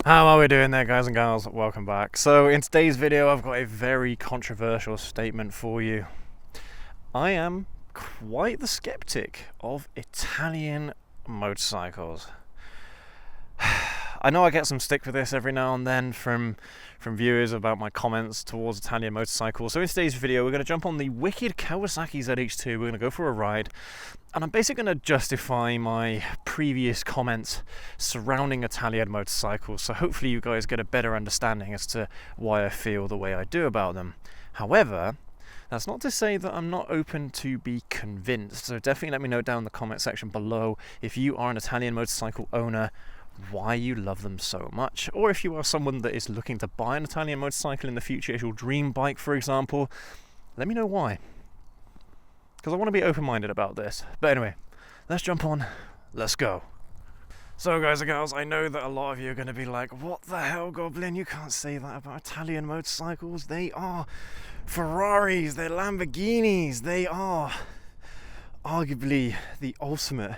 How are we doing there, guys and gals? Welcome back. So in today's video I've got a very controversial statement for you. I am quite the skeptic of Italian motorcycles. I know I get some stick for this every now and then from viewers about my comments towards Italian motorcycles. So in today's video we're going to jump on the wicked Kawasaki ZH2, we're going to go for a ride, and I'm basically going to justify my previous comments surrounding Italian motorcycles, so hopefully you guys get a better understanding as to why I feel the way I do about them. However, that's not to say that I'm not open to be convinced, so definitely let me know down in the comment section below if you are an Italian motorcycle owner, why you love them so much, or if you are someone that is looking to buy an Italian motorcycle in the future, as your dream bike for example, let me know why, because I want to be open-minded about this. But anyway, let's jump on, let's go. So guys and girls, I know that a lot of you are going to be like, what the hell, Goblin, you can't say that about Italian motorcycles, they are Ferraris, they're Lamborghinis, they are arguably the ultimate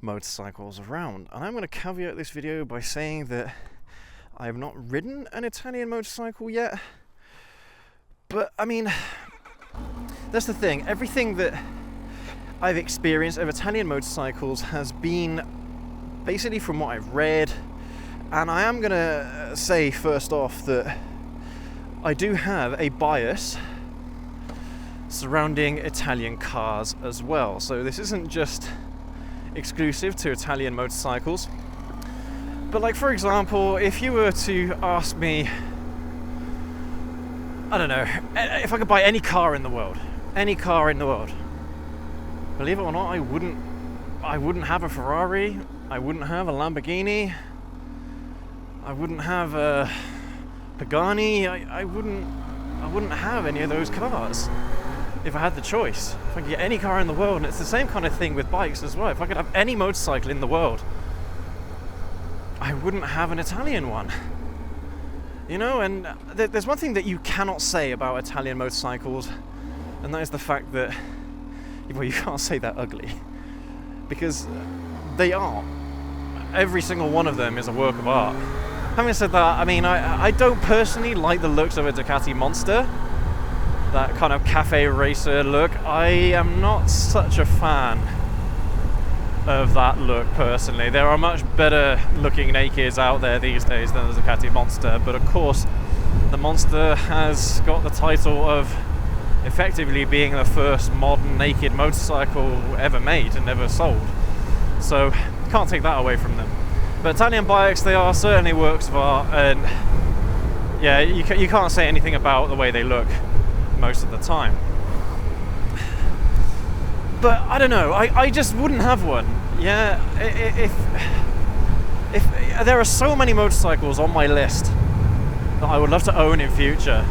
motorcycles around. And I'm going to caveat this video by saying that I have not ridden an Italian motorcycle yet, but I mean, that's the thing, everything that I've experienced of Italian motorcycles has been basically from what I've read, and I am going to say first off that I do have a bias surrounding Italian cars as well, so this isn't just exclusive to Italian motorcycles. But like, for example, if you were to ask me, I don't know, if I could buy any car in the world, believe it or not, I wouldn't have a Ferrari, I wouldn't have a Lamborghini, I wouldn't have a Pagani, I wouldn't have any of those cars if I had the choice. If I could get any car in the world, and it's the same kind of thing with bikes as well. If I could have any motorcycle in the world, I wouldn't have an Italian one. You know, and there's one thing that you cannot say about Italian motorcycles, and that is the fact that, well, you can't say they're ugly, because they are. Every single one of them is a work of art. Having said that, I mean, I don't personally like the looks of a Ducati Monster, that kind of cafe racer look. I am not such a fan of that look personally. There are much better looking nakeds out there these days than the Ducati Monster, but of course the Monster has got the title of effectively being the first modern naked motorcycle ever made and ever sold, so can't take that away from them. But Italian bikes, they are certainly works of art, and yeah, you can't say anything about the way they look most of the time. But I don't know, I just wouldn't have one. Yeah, if there are so many motorcycles on my list that I would love to own in future,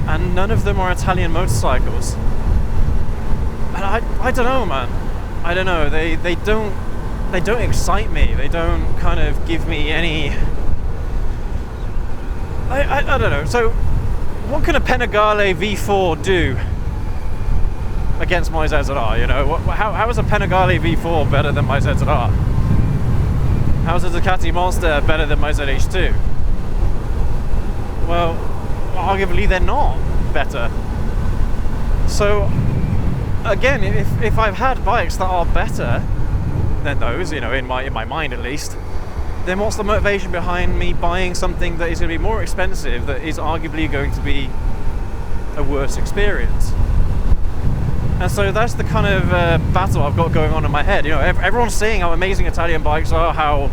and none of them are Italian motorcycles. And I don't know, man. I don't know. They don't excite me. They don't kind of give me any. I don't know. So, what can a Panigale V4 do against my ZZR? You know, how is a Panigale V4 better than my ZZR? How is a Ducati Monster better than my ZH2? Well, arguably they're not better. So, again, if I've had bikes that are better than those, you know, in my mind at least, then what's the motivation behind me buying something that is going to be more expensive, that is arguably going to be a worse experience? And so that's the kind of battle I've got going on in my head. You know, everyone's saying how amazing Italian bikes are, how,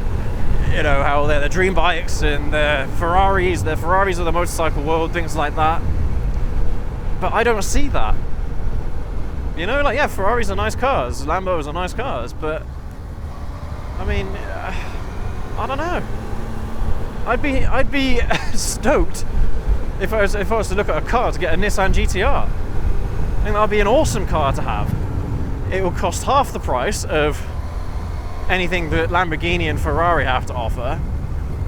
you know, how they're the dream bikes and they're Ferraris of the motorcycle world, things like that. But I don't see that. You know, like, yeah, Ferraris are nice cars, Lambos are nice cars, but I mean, I don't know. I'd be stoked if I was to look at a car to get a Nissan GTR. I think that'd be an awesome car to have. It will cost half the price of anything that Lamborghini and Ferrari have to offer,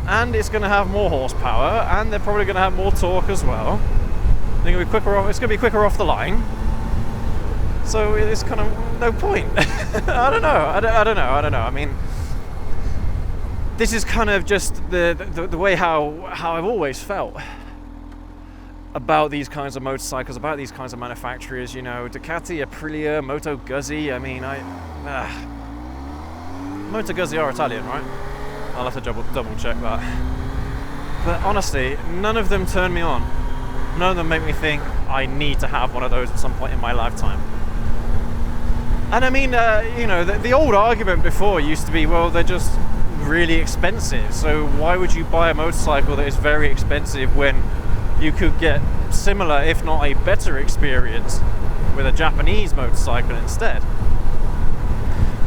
and it's going to have more horsepower, and they're probably going to have more torque as well. I think it's going to be quicker off the line. So it's kind of no point. I don't know. I mean, this is kind of just the way how I've always felt about these kinds of motorcycles, about these kinds of manufacturers. You know, Ducati, Aprilia, Moto Guzzi. I mean, Moto Guzzi are Italian, right? I'll have to double check that. But honestly, none of them turn me on. None of them make me think I need to have one of those at some point in my lifetime. And I mean, you know, the old argument before used to be, well, they're just really expensive. So why would you buy a motorcycle that is very expensive when you could get similar, if not a better experience with a Japanese motorcycle instead?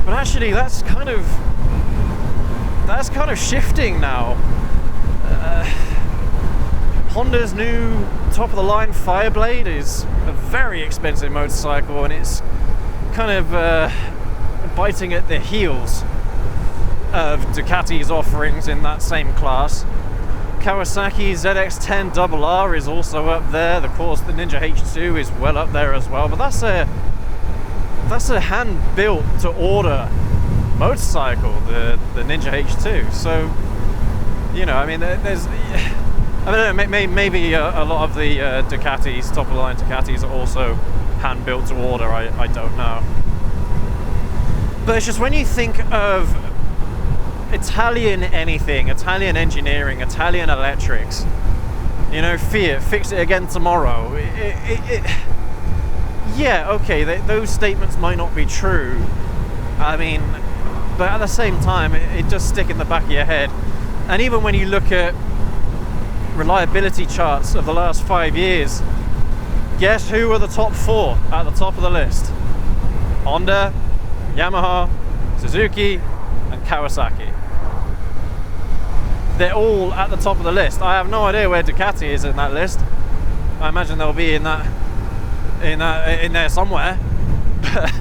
But actually, that's kind of shifting now. Honda's new top-of-the-line Fireblade is a very expensive motorcycle, and it's kind of biting at the heels of Ducati's offerings in that same class. Kawasaki ZX-10RR is also up there. Of course, the Ninja H2 is well up there as well, but that's a hand-built to order motorcycle, the Ninja H2. So, you know, I mean, there's, I don't know, maybe a lot of the Ducatis, top-of-the-line Ducatis, are also hand-built to order. I don't know. But it's just when you think of Italian anything, Italian engineering, Italian electrics, you know, Fiat, fix it again tomorrow. Yeah, okay, those statements might not be true. I mean, but at the same time, it does stick in the back of your head. And even when you look at reliability charts of the last 5 years, guess who are the top 4 at the top of the list? Honda, Yamaha, Suzuki, and Kawasaki. They're all at the top of the list. I have no idea where Ducati is in that list. I imagine they'll be in there somewhere. But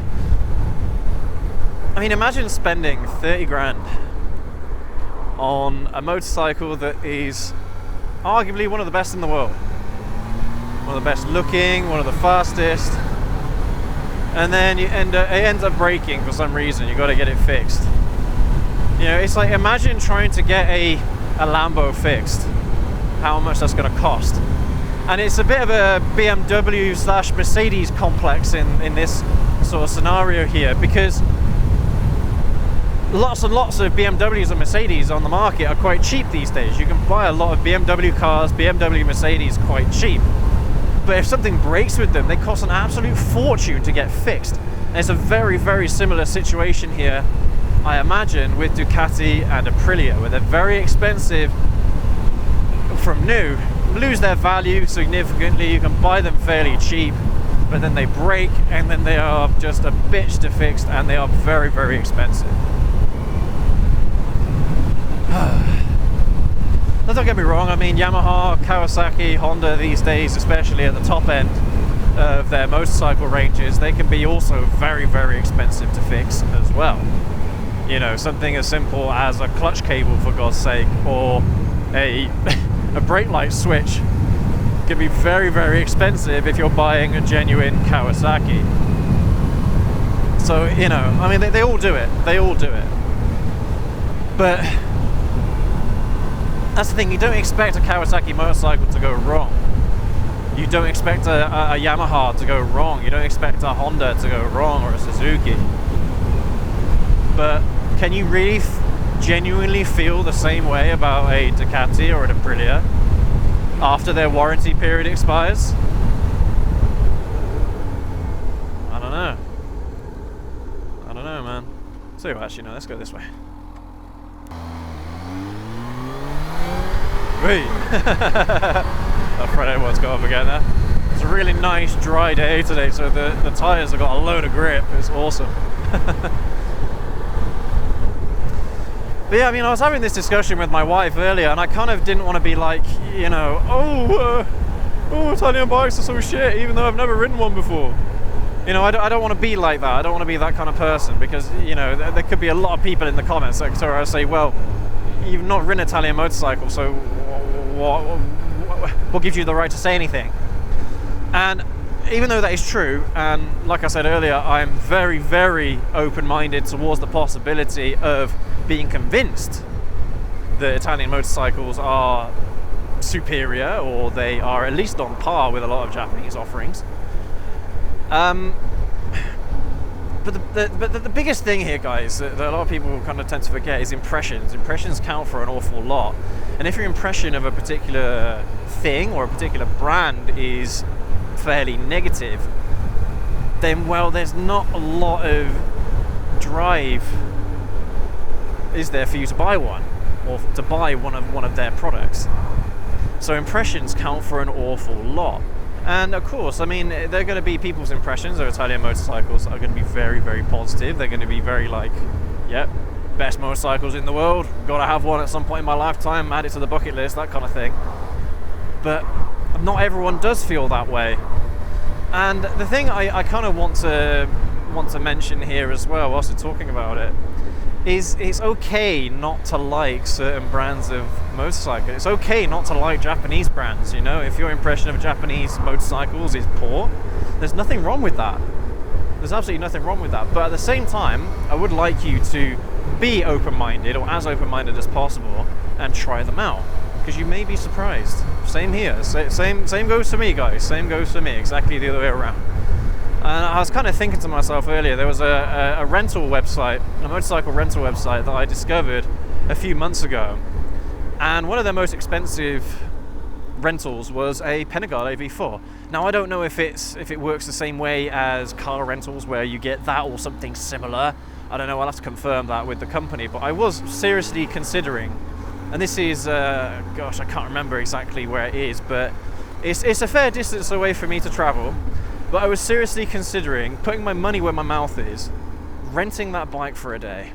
I mean, imagine spending 30 grand on a motorcycle that is arguably one of the best in the world, one of the best looking, one of the fastest, and then it ends up breaking for some reason. You got to get it fixed. You know, it's like, imagine trying to get a Lambo fixed, how much that's going to cost. And it's a bit of a BMW / Mercedes complex in this sort of scenario here, because lots and lots of BMWs and Mercedes on the market are quite cheap these days. You can buy a lot of BMW cars, BMW, Mercedes quite cheap. But if something breaks with them, they cost an absolute fortune to get fixed. And it's a very, very similar situation here, I imagine, with Ducati and Aprilia, where they're very expensive from new, lose their value significantly. You can buy them fairly cheap, but then they break, and then they are just a bitch to fix, and they are very, very expensive. Now, don't get me wrong, I mean, Yamaha, Kawasaki, Honda these days, especially at the top end of their motorcycle ranges, they can be also very, very expensive to fix as well. You know, something as simple as a clutch cable, for God's sake, or a brake light switch can be very, very expensive if you're buying a genuine Kawasaki. So, you know, I mean, they all do it. They all do it. But that's the thing, you don't expect a Kawasaki motorcycle to go wrong. You don't expect a Yamaha to go wrong. You don't expect a Honda to go wrong, or a Suzuki. But can you really genuinely feel the same way about a Ducati or an Aprilia after their warranty period expires? I don't know. I don't know, man. So actually, no, let's go this way. Wait. The front end one's got up again there. It's a really nice dry day today, so the tyres have got a load of grip. It's awesome. But yeah, I mean, I was having this discussion with my wife earlier, and I kind of didn't want to be like, you know, oh, Italian bikes are so shit, even though I've never ridden one before. You know, I don't want to be like that. I don't want to be that kind of person, because, you know, there could be a lot of people in the comments that I say, well, you've not ridden an Italian motorcycle, so what gives you the right to say anything? And even though that is true, and like I said earlier, I'm very, very open-minded towards the possibility of being convinced that Italian motorcycles are superior, or they are at least on par with a lot of Japanese offerings. But the biggest thing here, guys, that a lot of people kind of tend to forget is impressions. Impressions count for an awful lot. And if your impression of a particular thing or a particular brand is fairly negative, then, well, there's not a lot of drive, is there, for you to buy one, or to buy one of their products. So impressions count for an awful lot. And of course, I mean, there are going to be people's impressions of Italian motorcycles that are going to be very, very positive. They're going to be very like, yep, best motorcycles in the world, got to have one at some point in my lifetime, add it to the bucket list, that kind of thing. But not everyone does feel that way. And the thing I kind of want to mention here as well, whilst we're talking about it, is it's okay not to like certain brands of motorcycles. It's okay not to like Japanese brands, you know. If your impression of Japanese motorcycles is poor, there's nothing wrong with that. There's absolutely nothing wrong with that. But at the same time, I would like you to be open-minded, or as open-minded as possible, and try them out, because you may be surprised. Same here. Same goes for me, guys. Same goes for me. Exactly the other way around. And I was kind of thinking to myself earlier, there was a rental website, a motorcycle rental website that I discovered a few months ago. And one of their most expensive rentals was a Panigale V4. Now, I don't know if it works the same way as car rentals, where you get that or something similar. I don't know, I'll have to confirm that with the company. But I was seriously considering, and this is, gosh, I can't remember exactly where it is, but it's a fair distance away for me to travel. But I was seriously considering putting my money where my mouth is, renting that bike for a day,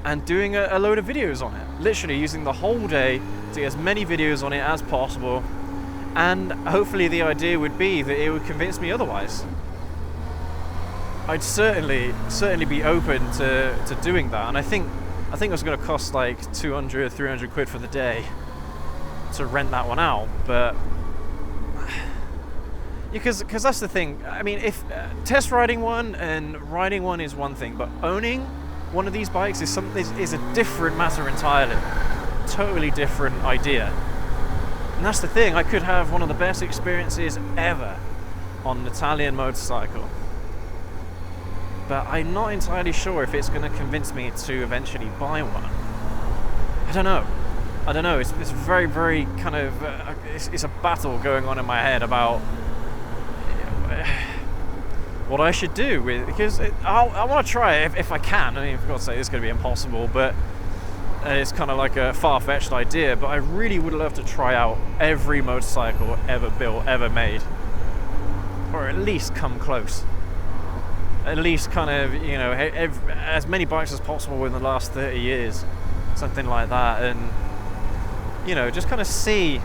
and doing a load of videos on it. Literally using the whole day to get as many videos on it as possible. And hopefully the idea would be that it would convince me otherwise. I'd certainly be open to doing that. And I think it was going to cost like 200, 300 quid for the day to rent that one out. But because that's the thing. I mean, if test riding one and riding one is one thing, but owning one of these bikes is a different matter entirely. Totally different idea. And that's the thing. I could have one of the best experiences ever on an Italian motorcycle, but I'm not entirely sure if it's going to convince me to eventually buy one. I don't know. It's very, very kind of it's a battle going on in my head about what I should do with, because I want to try it if I can. I mean, for God's sake, it's going to be impossible, but it's kind of like a far-fetched idea. But I really would love to try out every motorcycle ever built, ever made, or at least come close. At least kind of, you know, as many bikes as possible in the last 30 years, something like that, and you know, just kind of see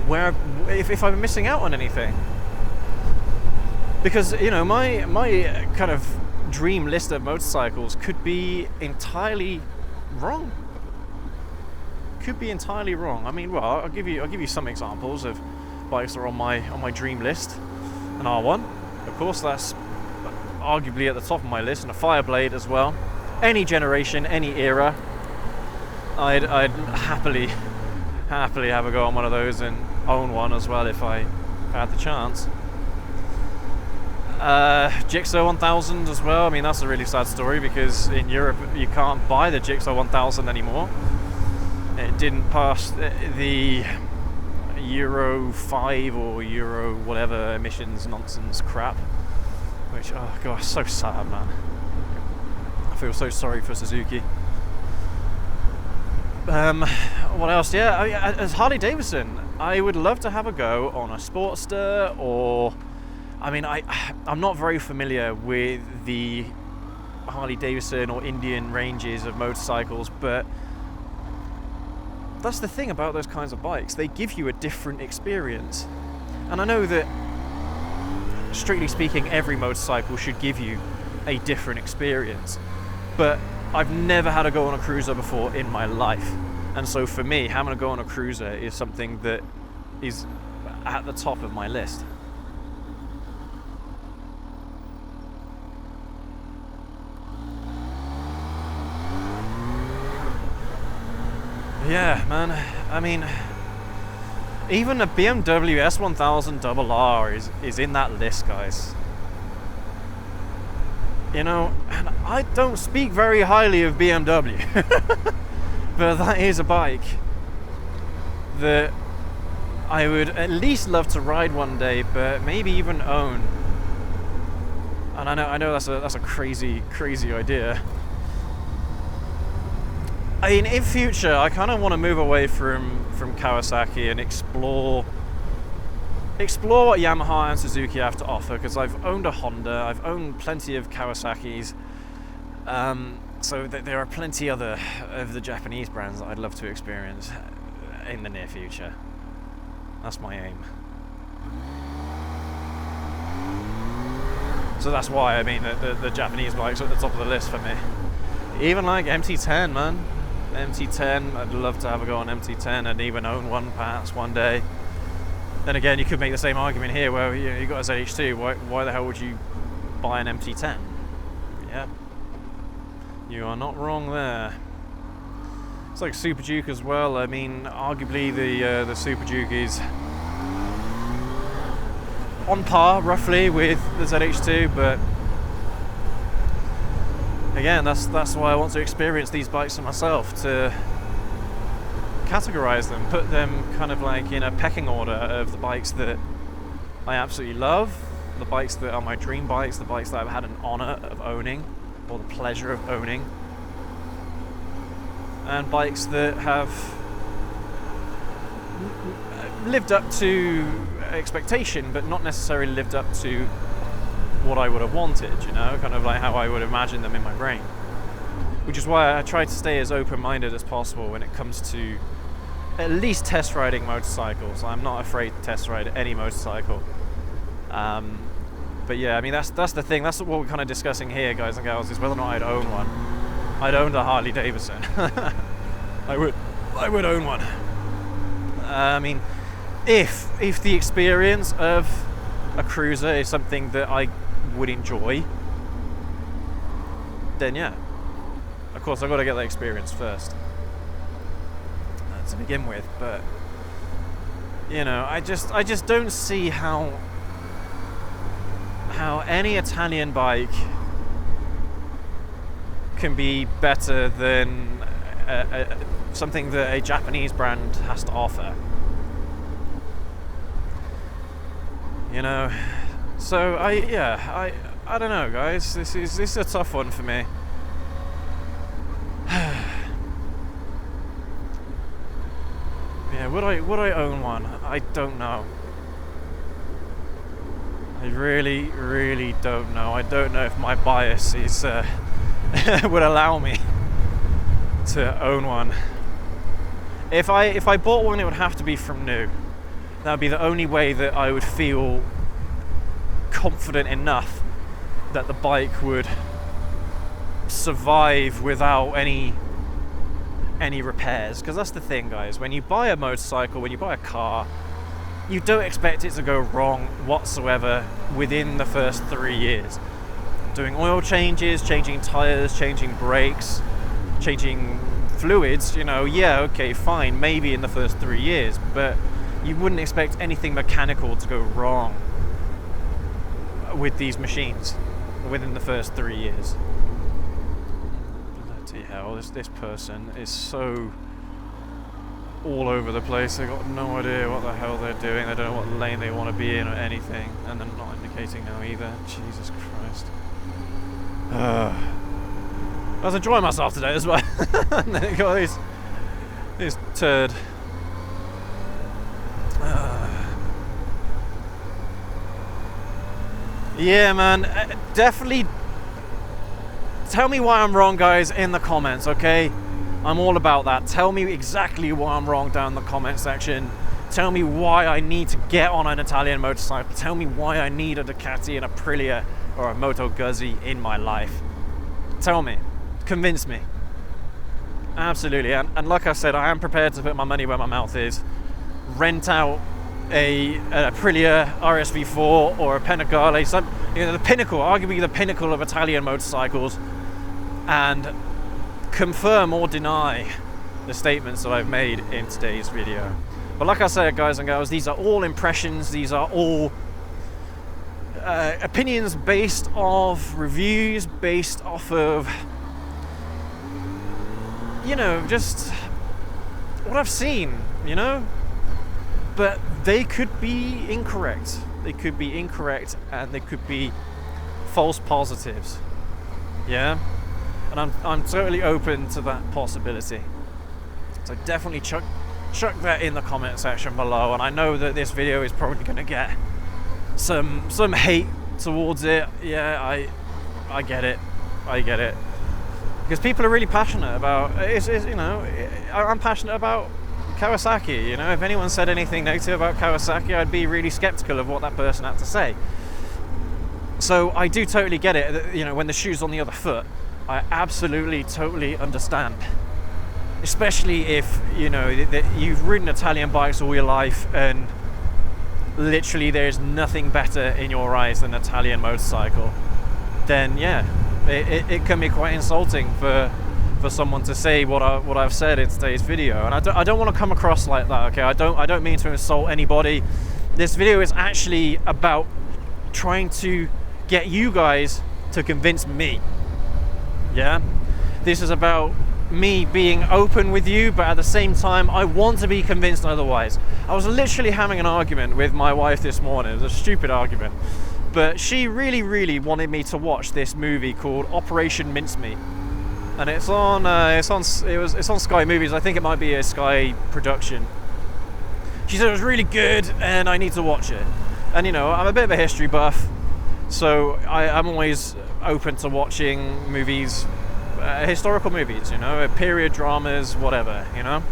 where if I'm missing out on anything. Because, you know, my kind of dream list of motorcycles could be entirely wrong. I mean, well, I'll give you some examples of bikes that are on my dream list. An R1, of course, that's arguably at the top of my list, and a Fireblade as well. Any generation, any era, I'd happily have a go on one of those and own one as well if I had the chance. Gixxer 1000 as well. I mean, that's a really sad story, because in Europe you can't buy the Gixxer 1000 anymore. It didn't pass the Euro 5 or Euro whatever emissions nonsense crap, which, oh gosh, so sad, man. I feel so sorry for Suzuki. What else? Yeah, as Harley Davidson, I would love to have a go on a Sportster, or I mean, I'm not very familiar with the Harley Davidson or Indian ranges of motorcycles, but that's the thing about those kinds of bikes. They give you a different experience. And I know that, strictly speaking, every motorcycle should give you a different experience. But I've never had a go on a cruiser before in my life. And so for me, having a go on a cruiser is something that is at the top of my list. Yeah, man. I mean, even a BMW S1000 RR is in that list, guys. You know, and I don't speak very highly of BMW, but that is a bike that I would at least love to ride one day, but maybe even own. And I know that's a crazy idea. I mean, in future, I kind of want to move away from Kawasaki and explore what Yamaha and Suzuki have to offer, because I've owned a Honda, I've owned plenty of Kawasaki's, so there are plenty other of the Japanese brands that I'd love to experience in the near future. That's my aim. So that's why, I mean, the Japanese bikes are at the top of the list for me. Even like MT10, man. MT10, I'd love to have a go on MT10 and even own one perhaps one day. Then again, you could make the same argument here where you got a ZH2, why the hell would you buy an MT10? Yeah, you are not wrong there. It's like Super Duke as well. I mean, arguably the Super Duke is on par roughly with the ZH2, but again, that's why I want to experience these bikes for myself, to categorize them, put them kind of like in a pecking order of the bikes that I absolutely love, the bikes that are my dream bikes, the bikes that I've had an honor of owning, or the pleasure of owning, and bikes that have lived up to expectation, but not necessarily lived up to what I would have wanted, you know, kind of like how I would imagine them in my brain. Which is why I try to stay as open-minded as possible when it comes to at least test riding motorcycles. I'm not afraid to test ride any motorcycle. But yeah, I mean, that's the thing. That's what we're kind of discussing here, guys and gals, is whether or not I'd own one. I'd own a Harley Davidson. I would own one. I mean, if the experience of a cruiser is something that I would enjoy, then yeah, of course I've got to get that experience first to begin with. But you know, I just don't see how any Italian bike can be better than something that a Japanese brand has to offer. You know, so I don't know, guys. This is a tough one for me. Yeah, would I own one? I don't know. I really don't know. I don't know if my bias is would allow me to own one. If I bought one, it would have to be from new. That would be the only way that I would feel confident enough that the bike would survive without any repairs. Because that's the thing, guys. When you buy a motorcycle, when you buy a car, you don't expect it to go wrong whatsoever within the first 3 years. Doing oil changes, changing tires, changing brakes, changing fluids, you know, yeah, okay, fine, maybe in the first 3 years, but you wouldn't expect anything mechanical to go wrong with these machines within the first 3 years. Bloody hell, this person is so all over the place. They've got no idea what the hell they're doing. They don't know what lane they want to be in or anything, and they're not indicating now either. Jesus Christ. I was enjoying myself today as well. And then got this turd. Yeah, man, definitely tell me why I'm wrong, guys, in the comments, okay? I'm all about that. Tell me exactly why I'm wrong down in the comment section. Tell me why I need to get on an Italian motorcycle. Tell me why I need a Ducati, an Aprilia, or a Moto Guzzi in my life. Tell me. Convince me. Absolutely. And like I said, I am prepared to put my money where my mouth is. Rent out an Aprilia RSV4 or a Panigale, the pinnacle, arguably the pinnacle of Italian motorcycles, and confirm or deny the statements that I've made in today's video. But like I said, guys and girls, these are all impressions, these are all opinions based off reviews, based off of, you know, just what I've seen, you know? But they could be incorrect. They could be incorrect, and they could be false positives. Yeah? And I'm totally open to that possibility. So definitely chuck that in the comment section below. And I know that this video is probably going to get some hate towards it. Yeah, I get it. I get it. Because people are really passionate about you know, I'm passionate about Kawasaki. You know, if anyone said anything negative about Kawasaki, I'd be really skeptical of what that person had to say. So I do totally get it. You know, when the shoe's on the other foot, I absolutely, totally understand. Especially if, you know, that you've ridden Italian bikes all your life and literally there's nothing better in your eyes than an Italian motorcycle. Then yeah, it can be quite insulting for someone to say what I've said in today's video. And I don't want to come across like that, okay? I don't mean to insult anybody. This video is actually about trying to get you guys to convince me. Yeah, this is about me being open with you, but at the same time I want to be convinced otherwise. I was literally having an argument with my wife this morning. It was a stupid argument, but she really wanted me to watch this movie called Operation Mincemeat, and it's on Sky Movies. I think it might be a Sky production. She said it was really good and I need to watch it. And you know, I'm a bit of a history buff, so I'm always open to watching movies, historical movies, you know, period dramas, whatever, you know.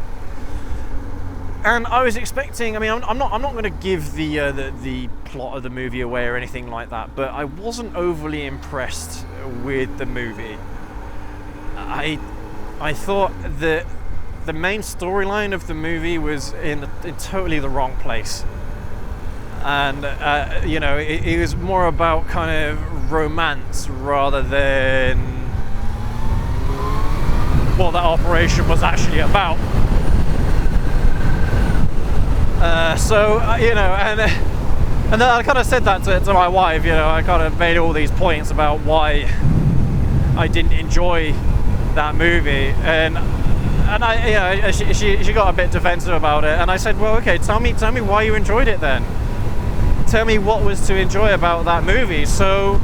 And I was expecting, I mean, I'm not going to give the plot of the movie away or anything like that, but I wasn't overly impressed with the movie. I thought that the main storyline of the movie was in totally the wrong place. And you know, it was more about kind of romance rather than what that operation was actually about. You know, and then I kind of said that to my wife. You know, I kind of made all these points about why I didn't enjoy that movie, and I, you know, she got a bit defensive about it, and I said, well, okay, tell me why you enjoyed it then. Tell me what was to enjoy about that movie, so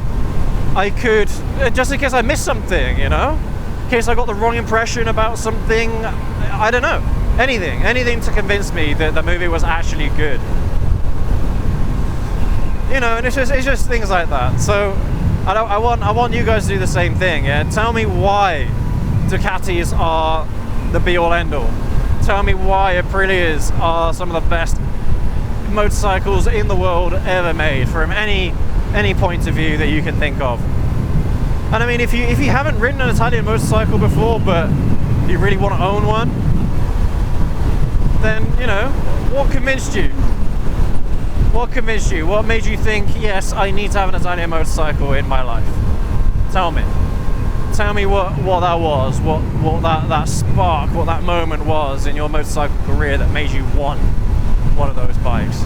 I could, just in case I missed something, you know, in case I got the wrong impression about something, I don't know, anything to convince me that the movie was actually good, you know. And it's just things like that. So I want you guys to do the same thing. Yeah, tell me why Ducatis are the be-all end-all. Tell me why Aprilias are some of the best motorcycles in the world ever made, from any point of view that you can think of. And I mean, if you haven't ridden an Italian motorcycle before, but you really want to own one, then, you know, what convinced you? What convinced you? What made you think, yes, I need to have an Italian motorcycle in my life? Tell me. Tell me what that was, what that spark, what that moment was in your motorcycle career that made you want one of those bikes.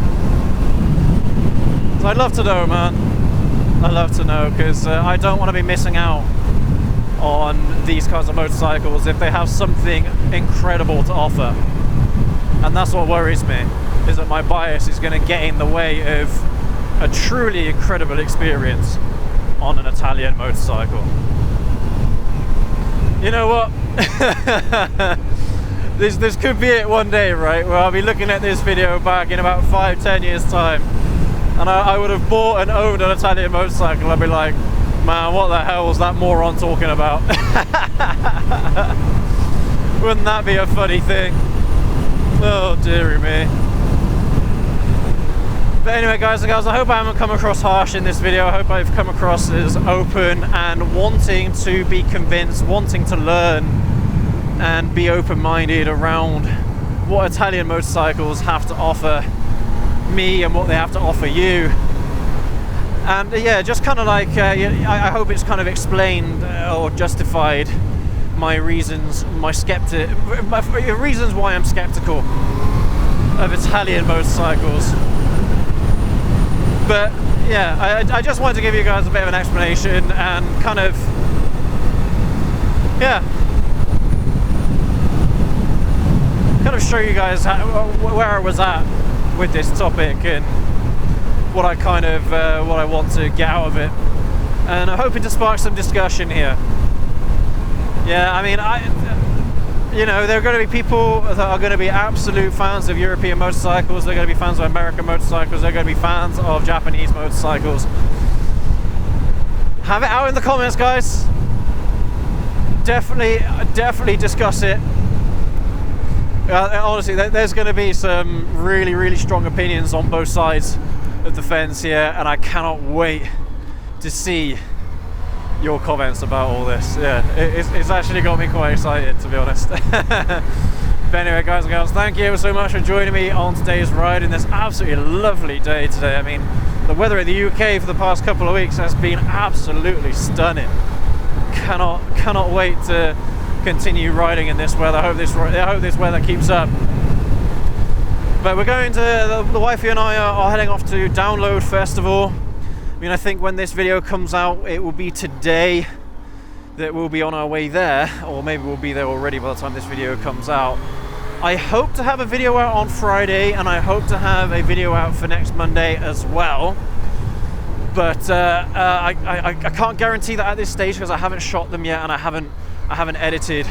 So I'd love to know, man. I'd love to know, because I don't want to be missing out on these kinds of motorcycles if they have something incredible to offer. And that's what worries me, is that my bias is going to get in the way of a truly incredible experience on an Italian motorcycle. You know what? This could be it one day, right? Where I'll be looking at this video back in about 5-10 years time, and I would have bought and owned an Italian motorcycle. I'd be like, man, what the hell was that moron talking about? Wouldn't that be a funny thing? Oh, dearie me. But anyway, guys and girls, I hope I haven't come across harsh in this video. I hope I've come across as open and wanting to be convinced, wanting to learn and be open-minded around what Italian motorcycles have to offer me and what they have to offer you. And yeah, just kind of like, I hope it's kind of explained or justified my reasons why I'm skeptical of Italian motorcycles. But yeah, I just wanted to give you guys a bit of an explanation and kind of, yeah, kind of show you guys where I was at with this topic and what I kind of what I want to get out of it, and I'm hoping to spark some discussion here. Yeah, I mean, you know, there are going to be people that are going to be absolute fans of European motorcycles. They're going to be fans of American motorcycles. They're going to be fans of Japanese motorcycles. Have it out in the comments, guys. Definitely discuss it. Honestly, there's going to be some really strong opinions on both sides of the fence here, and I cannot wait to see your comments about all this. Yeah, it's actually got me quite excited, to be honest. But anyway, guys and girls, thank you so much for joining me on today's ride in this absolutely lovely day today. I mean, the weather in the UK for the past couple of weeks has been absolutely stunning. Cannot wait to continue riding in this weather. I hope this weather keeps up. But we're going to, the wifey and I are heading off to Download Festival. I mean, I think when this video comes out, it will be today that we'll be on our way there, or maybe we'll be there already by the time this video comes out. I hope to have a video out on Friday, and I hope to have a video out for next Monday as well. But I can't guarantee that at this stage because I haven't shot them yet, and I haven't editing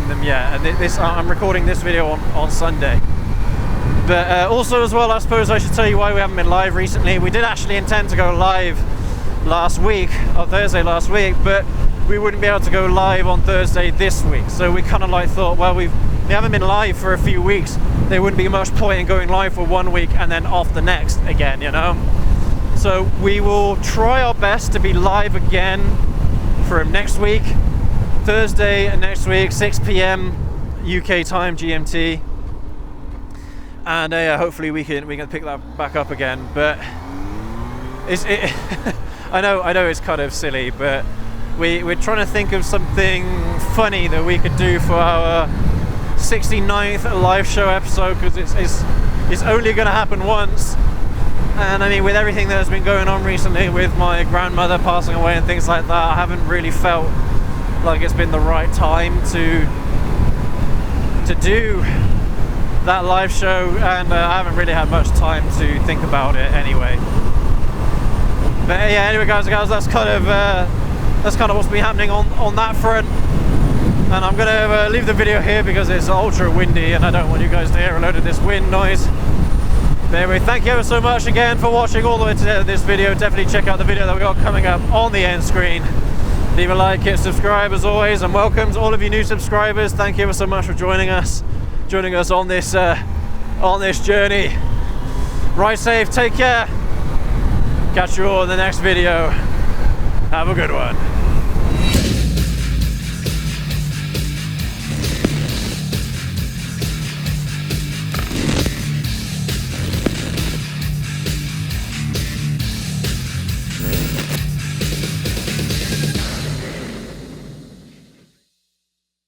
them yet. And I'm recording this video on Sunday. But also as well, I suppose I should tell you why we haven't been live recently. We did actually intend to go live last week, on Thursday last week, but we wouldn't be able to go live on Thursday this week. So we kind of like thought, well, we haven't been live for a few weeks. There wouldn't be much point in going live for 1 week and then off the next again, you know? So we will try our best to be live again for next week, Thursday next week, 6 p.m. UK time, GMT. And hopefully we can pick that back up again. But I know it's kind of silly, but we're trying to think of something funny that we could do for our 69th live show episode, because it's only going to happen once. And I mean, with everything that has been going on recently with my grandmother passing away and things like that, I haven't really felt like it's been the right time to do that live show, and I haven't really had much time to think about it anyway. But yeah, anyway, guys and girls, that's kind of what's been happening on that front. And I'm gonna leave the video here because it's ultra windy and I don't want you guys to hear a load of this wind noise. But anyway, thank you ever so much again for watching all the way to the end of this video. Definitely check out the video that we got coming up on the end screen. Leave a like, hit subscribe as always, and welcome to all of you new subscribers. Thank you ever so much for joining us on this journey. Ride safe, take care. Catch you all in the next video. Have a good one.